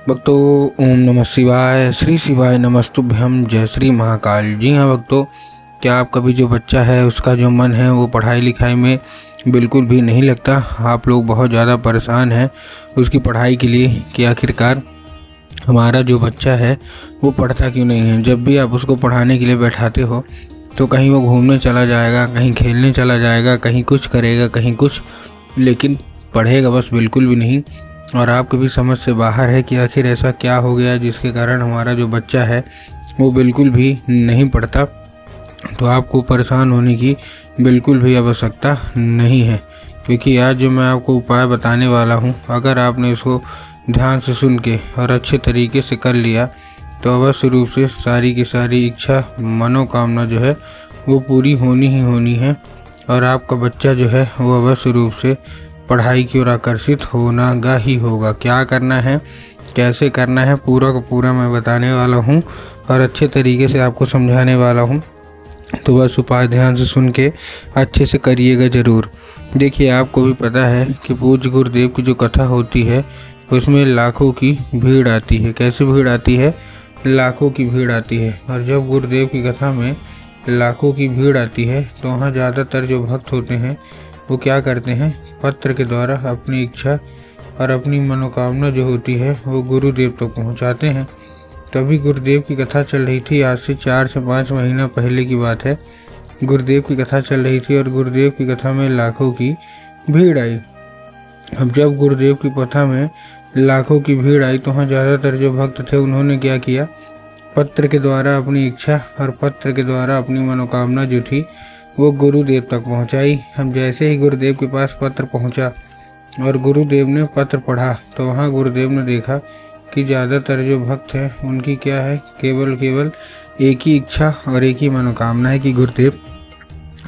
भक्तों, ओम नमः शिवाय, श्री शिवाय नमस्तुभ्यम, जय श्री महाकाल। जी हाँ भक्तों, क्या आप कभी जो बच्चा है उसका जो मन है वो पढ़ाई लिखाई में बिल्कुल भी नहीं लगता। आप लोग बहुत ज़्यादा परेशान हैं उसकी पढ़ाई के लिए कि आखिरकार हमारा जो बच्चा है वो पढ़ता क्यों नहीं है। जब भी आप उसको पढ़ाने के लिए बैठाते हो तो कहीं वो घूमने चला जाएगा, कहीं खेलने चला जाएगा, कहीं कुछ करेगा, कहीं कुछ, लेकिन पढ़ेगा बस बिल्कुल भी नहीं। और आपकी भी समझ से बाहर है कि आखिर ऐसा क्या हो गया जिसके कारण हमारा जो बच्चा है वो बिल्कुल भी नहीं पढ़ता। तो आपको परेशान होने की बिल्कुल भी आवश्यकता नहीं है, क्योंकि आज जो मैं आपको उपाय बताने वाला हूँ, अगर आपने इसको ध्यान से सुन के और अच्छे तरीके से कर लिया तो अवश्य रूप से सारी की सारी इच्छा मनोकामना जो है वो पूरी होनी ही होनी है। और आपका बच्चा जो है वो अवश्य रूप से पढ़ाई की ओर आकर्षित होना ही होगा। क्या करना है, कैसे करना है, पूरा का पूरा मैं बताने वाला हूँ और अच्छे तरीके से आपको समझाने वाला हूँ। तो बस उपाय ध्यान से सुन के अच्छे से करिएगा ज़रूर। देखिए, आपको भी पता है कि पूज्य गुरुदेव की जो कथा होती है उसमें लाखों की भीड़ आती है। कैसी भीड़ आती है? लाखों की भीड़ आती है। और जब गुरुदेव की कथा में लाखों की भीड़ आती है तो वहाँ ज़्यादातर जो भक्त होते हैं वो क्या करते हैं, पत्र के द्वारा अपनी इच्छा और अपनी मनोकामना जो होती है वो गुरुदेव तक पहुंचाते हैं। तभी गुरुदेव की कथा चल रही थी, आज से 4 से 5 महीना पहले की बात है। गुरुदेव की कथा चल रही थी और गुरुदेव की कथा में लाखों की भीड़ आई। अब जब गुरुदेव की कथा में लाखों की भीड़ आई तो वहाँ ज़्यादातर जो भक्त थे उन्होंने क्या किया, पत्र के द्वारा अपनी इच्छा और पत्र के द्वारा अपनी मनोकामना जो थी वो गुरुदेव तक पहुंचाई। हम जैसे ही गुरुदेव के पास पत्र पहुंचा और गुरुदेव ने पत्र पढ़ा तो वहाँ गुरुदेव ने देखा कि ज़्यादातर जो भक्त हैं उनकी क्या है, केवल एक ही इच्छा और एक ही मनोकामना है कि गुरुदेव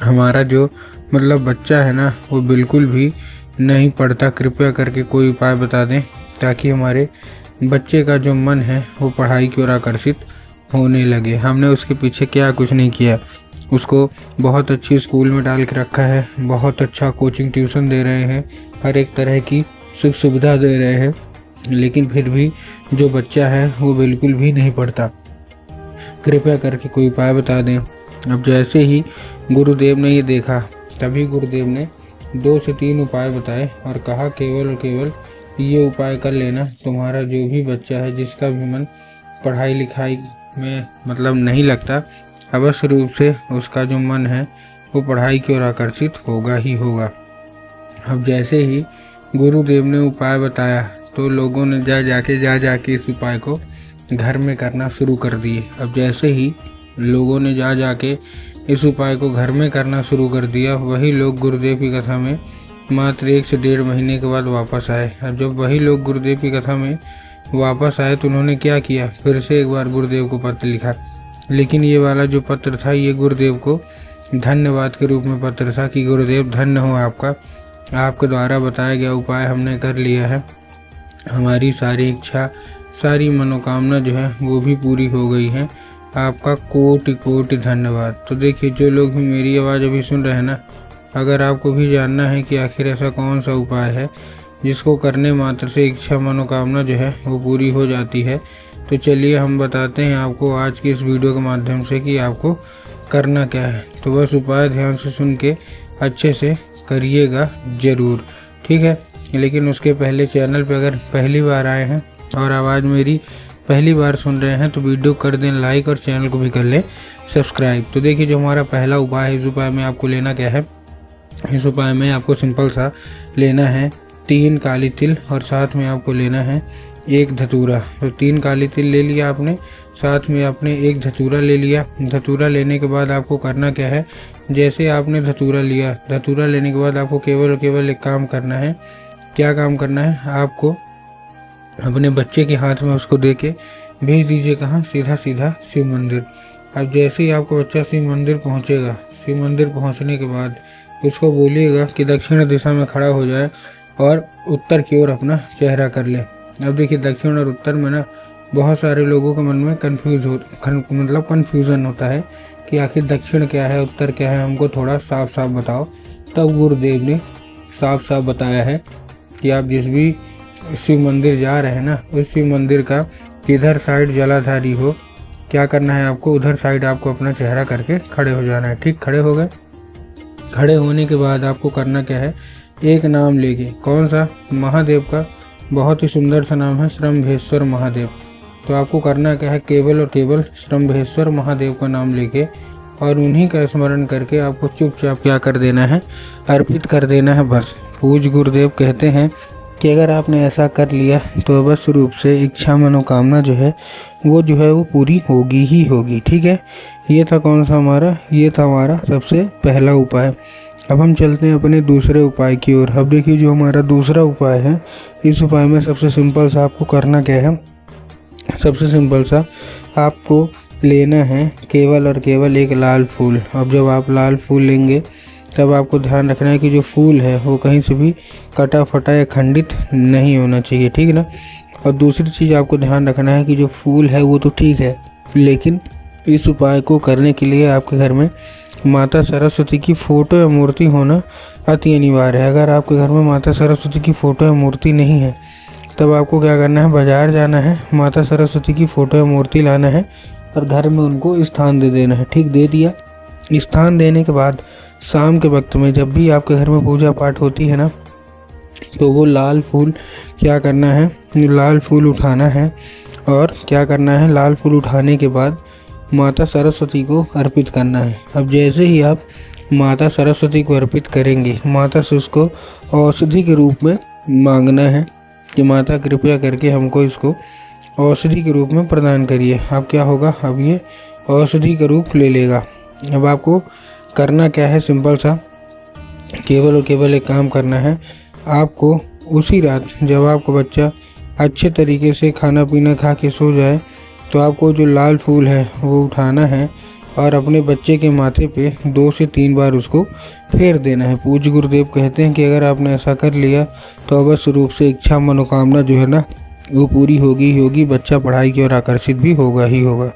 हमारा जो बच्चा है ना वो बिल्कुल भी नहीं पढ़ता, कृपया करके कोई उपाय बता दें ताकि हमारे बच्चे का जो मन है वो पढ़ाई की ओर आकर्षित होने लगे। हमने उसके पीछे क्या कुछ नहीं किया, उसको बहुत अच्छी स्कूल में डाल के रखा है, बहुत अच्छा कोचिंग ट्यूशन दे रहे हैं, हर एक तरह की सुख सुविधा दे रहे हैं, लेकिन फिर भी जो बच्चा है वो बिल्कुल भी नहीं पढ़ता। कृपया करके कोई उपाय बता दें। अब जैसे ही गुरुदेव ने ये देखा तभी गुरुदेव ने 2 से 3 उपाय बताए और कहा केवल ये उपाय कर लेना, तुम्हारा जो भी बच्चा है जिसका भी मन पढ़ाई लिखाई में नहीं लगता, अवश्य रूप से उसका जो मन है वो पढ़ाई की ओर आकर्षित होगा ही होगा। अब जैसे ही गुरुदेव ने उपाय बताया तो लोगों ने जाके इस उपाय को घर में करना शुरू कर दिए। अब जैसे ही लोगों ने जाके इस उपाय को घर में करना शुरू कर दिया, वही लोग गुरुदेव की कथा में मात्र 1 से 1.5 महीने के बाद वापस आए। अब जब वही लोग गुरुदेव की कथा में वापस आए तो उन्होंने क्या किया, फिर से एक बार गुरुदेव को पत्र लिखा। लेकिन ये वाला जो पत्र था ये गुरुदेव को धन्यवाद के रूप में पत्र था कि गुरुदेव धन्य हो आपका, आपके द्वारा बताया गया उपाय हमने कर लिया है, हमारी सारी इच्छा सारी मनोकामना जो है वो भी पूरी हो गई है, आपका कोटि कोटि धन्यवाद। तो देखिए, जो लोग भी मेरी आवाज़ अभी सुन रहे हैं ना, अगर आपको भी जानना है कि आखिर ऐसा कौन सा उपाय है जिसको करने मात्र से इच्छा मनोकामना जो है वो पूरी हो जाती है, तो चलिए हम बताते हैं आपको आज की इस वीडियो के माध्यम से कि आपको करना क्या है। तो बस उपाय ध्यान से सुन के अच्छे से करिएगा ज़रूर, ठीक है। लेकिन उसके पहले चैनल पे अगर पहली बार आए हैं और आवाज़ मेरी पहली बार सुन रहे हैं तो वीडियो कर दें लाइक और चैनल को भी कर लें सब्सक्राइब। तो देखिए, जो हमारा पहला उपाय है, इस उपाय में आपको लेना क्या है, इस उपाय में आपको सिंपल सा लेना है 3 काली तिल और साथ में आपको लेना है 1 धतूरा। तो 3 काली तिल ले लिया आपने, साथ में आपने 1 धतूरा ले लिया। धतूरा लेने के बाद आपको करना क्या है, जैसे आपने धतूरा लिया, धतूरा लेने के बाद आपको केवल एक काम करना है। क्या काम करना है, आपको अपने बच्चे के हाथ में उसको दे के भेज दीजिए कहाँ, सीधा शिव मंदिर। अब जैसे ही आपका बच्चा शिव मंदिर पहुँचेगा, शिव मंदिर पहुँचने के बाद उसको बोलिएगा कि दक्षिण दिशा में खड़ा हो जाए और उत्तर की ओर अपना चेहरा कर ले। अब देखिए, दक्षिण और उत्तर में ना बहुत सारे लोगों के मन में कन्फ्यूज़न होता है कि आखिर दक्षिण क्या है, उत्तर क्या है, हमको थोड़ा साफ बताओ। तब गुरुदेव ने साफ बताया है कि आप जिस भी शिव मंदिर जा रहे हैं ना, उस शिव मंदिर का किधर साइड जलाधारी हो, क्या करना है आपको, उधर साइड आपको अपना चेहरा करके खड़े हो जाना है। ठीक, खड़े हो गए। खड़े होने के बाद आपको करना क्या है, एक नाम लेके, कौन सा, महादेव का बहुत ही सुंदर सा नाम है श्रम्भेश्वर महादेव। तो आपको करना क्या है, केवल और केवल श्रम्भेश्वर महादेव का नाम लेके और उन्हीं का स्मरण करके आपको चुपचाप क्या कर देना है, अर्पित कर देना है बस। पूज्य गुरुदेव कहते हैं कि अगर आपने ऐसा कर लिया तो अवश्य रूप से इच्छा मनोकामना जो है वो पूरी होगी ही होगी। ठीक है, ये था कौन सा हमारा, ये था हमारा सबसे पहला उपाय। अब हम चलते हैं अपने दूसरे उपाय की ओर। अब देखिए जो हमारा दूसरा उपाय है, इस उपाय में सबसे सिंपल सा आपको करना क्या है, सबसे सिंपल सा आपको लेना है केवल और केवल एक लाल फूल। अब जब आप लाल फूल लेंगे तब आपको ध्यान रखना है कि जो फूल है वो कहीं से भी कटा फटा या खंडित नहीं होना चाहिए। ठीक ना। और दूसरी चीज़ आपको ध्यान रखना है कि जो फूल है वो तो ठीक है, लेकिन इस उपाय को करने के लिए आपके घर में माता सरस्वती की फ़ोटो या मूर्ति होना अति अनिवार्य है। अगर आपके घर में माता सरस्वती की फ़ोटो या मूर्ति नहीं है तब आपको क्या करना है, बाज़ार जाना है, माता सरस्वती की फ़ोटो या मूर्ति लाना है और घर में उनको स्थान दे देना है। ठीक, दे दिया। स्थान देने के बाद शाम के वक्त में जब भी आपके घर में पूजा पाठ होती है ना, तो वो लाल फूल क्या करना है, लाल फूल उठाना है और क्या करना है, लाल फूल उठाने के बाद माता सरस्वती को अर्पित करना है। अब जैसे ही आप माता सरस्वती को अर्पित करेंगे, माता से उसको औषधि के रूप में मांगना है कि माता कृपया करके हमको इसको औषधि के रूप में प्रदान करिए। अब क्या होगा, अब ये औषधि का रूप ले लेगा। अब आपको करना क्या है, सिंपल सा, केवल और केवल एक काम करना है। आपको उसी रात जब आपका बच्चा अच्छे तरीके से खाना पीना खा के सो जाए तो आपको जो लाल फूल है वो उठाना है और अपने बच्चे के माथे पे 2 से 3 बार उसको फेर देना है। पूज्य गुरुदेव कहते हैं कि अगर आपने ऐसा कर लिया तो अवश्य रूप से इच्छा मनोकामना जो है ना वो पूरी होगी ही होगी, बच्चा पढ़ाई की ओर आकर्षित भी होगा ही होगा।